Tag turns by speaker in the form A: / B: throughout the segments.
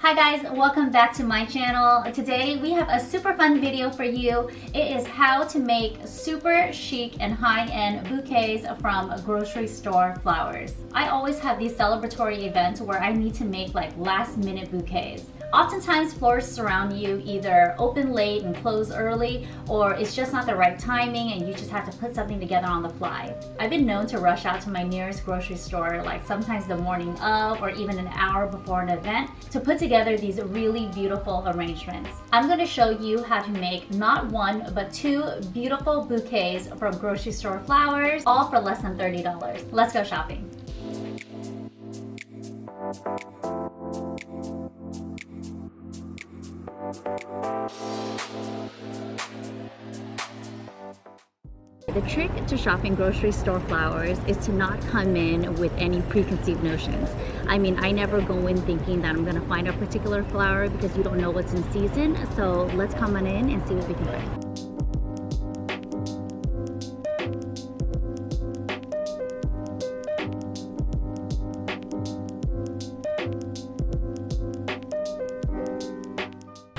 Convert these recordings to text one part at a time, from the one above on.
A: Hi guys, welcome back to my channel. Today we have a super fun video for you. It is how to make super chic and high-end bouquets from grocery store flowers. I always have these celebratory events where I need to make like last-minute bouquets. Oftentimes florists around you either open late and close early, or it's just not the right timing and you just have to put something together on the fly. I've been known to rush out to my nearest grocery store like sometimes the morning of or even an hour before an event to put together these really beautiful arrangements. I'm going to show you how to make not one but two beautiful bouquets from grocery store flowers, all for less than $30. Let's go shopping. The trick to shopping grocery store flowers is to not come in with any preconceived notions. I mean, I never go in thinking that I'm going to find a particular flower because you don't know what's in season. So let's come on in and see what we can find.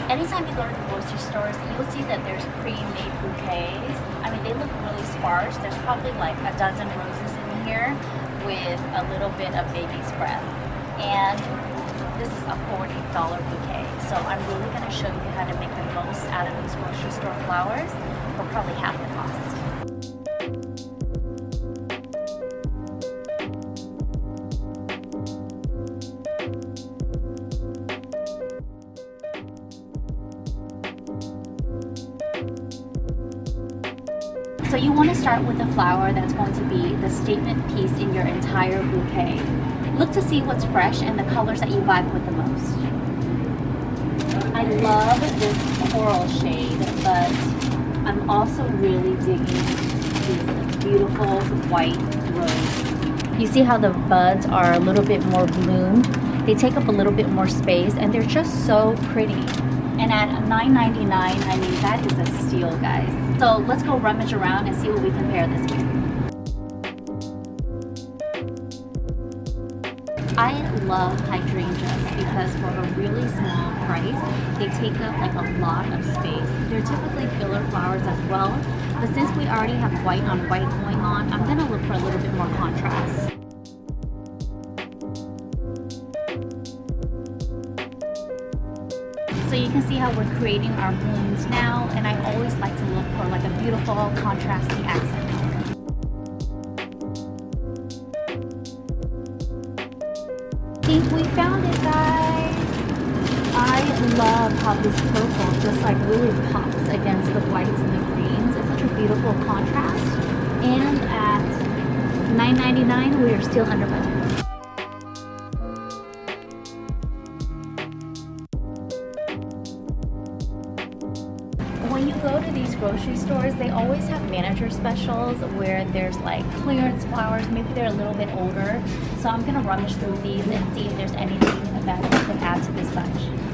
A: Anytime you go to the grocery stores, you'll see that there's pre-made bouquets. I mean, they look really sparse. There's probably like a dozen roses in here with a little bit of baby's breath. And this is a $40 bouquet. So I'm really going to show you how to make the most out of these grocery store flowers for probably half the cost. So you want to start with a flower that's going to be the statement piece in your entire bouquet. Look to see what's fresh and the colors that you vibe with the most. I love this coral shade, but I'm also really digging this beautiful white rose. You see how the buds are a little bit more bloomed? They take up a little bit more space and they're just so pretty. And at $9.99, I mean, that is a steal, guys. So let's go rummage around and see what we can pair this with. I love hydrangeas because for a really small price, they take up like a lot of space. They're typically filler flowers as well, but since we already have white on white going on, I'm gonna look for a little bit more contrast. So you can see how we're creating our blooms now, and I always like to look for like a beautiful contrasting accent. I think we found it, guys. I love how this purple just like really pops against the whites and the greens. It's such a beautiful contrast. And at $9.99, we are still under budget. When you go to these grocery stores, they always have manager specials where there's like clearance flowers. Maybe they're a little bit older. So I'm gonna rummage through these and see if there's anything that I can add to this bunch.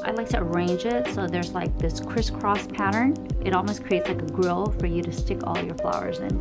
A: I like to arrange it so there's like this crisscross pattern. It almost creates like a grill for you to stick all your flowers in.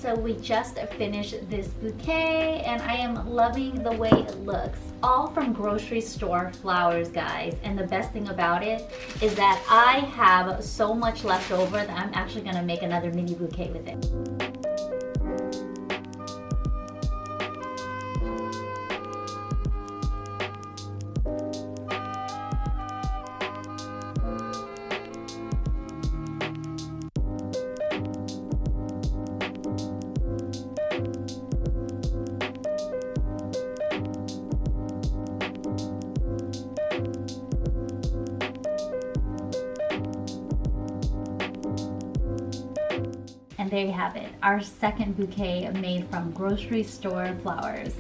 A: so we just finished this bouquet and I am loving the way it looks. All from grocery store flowers, guys. And the best thing about it is that I have so much left over that I'm actually gonna make another mini bouquet with it. And there you have it, our second bouquet made from grocery store flowers.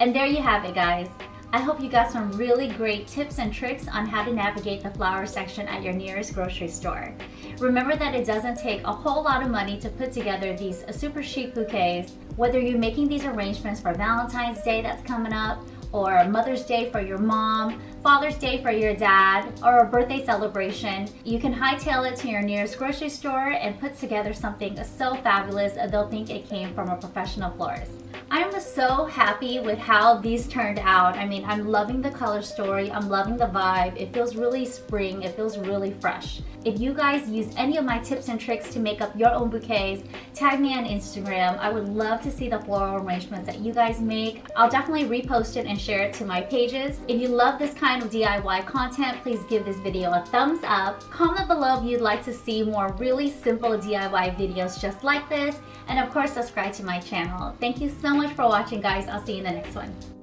A: And there you have it, guys. I hope you got some really great tips and tricks on how to navigate the flower section at your nearest grocery store. Remember that it doesn't take a whole lot of money to put together these super chic bouquets. Whether you're making these arrangements for Valentine's Day that's coming up, or Mother's Day for your mom, Father's Day for your dad, or a birthday celebration, you can hightail it to your nearest grocery store and put together something so fabulous they'll think it came from a professional florist. I'm so happy with how these turned out. I mean, I'm loving the color story, I'm loving the vibe. It feels really spring, it feels really fresh. If you guys use any of my tips and tricks to make up your own bouquets, tag me on Instagram. I would love to see the floral arrangements that you guys make. I'll definitely repost it and share it to my pages. If you love this kind of DIY content, please give this video a thumbs up. Comment below if you'd like to see more really simple DIY videos just like this. And of course, subscribe to my channel. Thank you so much for watching, guys. I'll see you in the next one.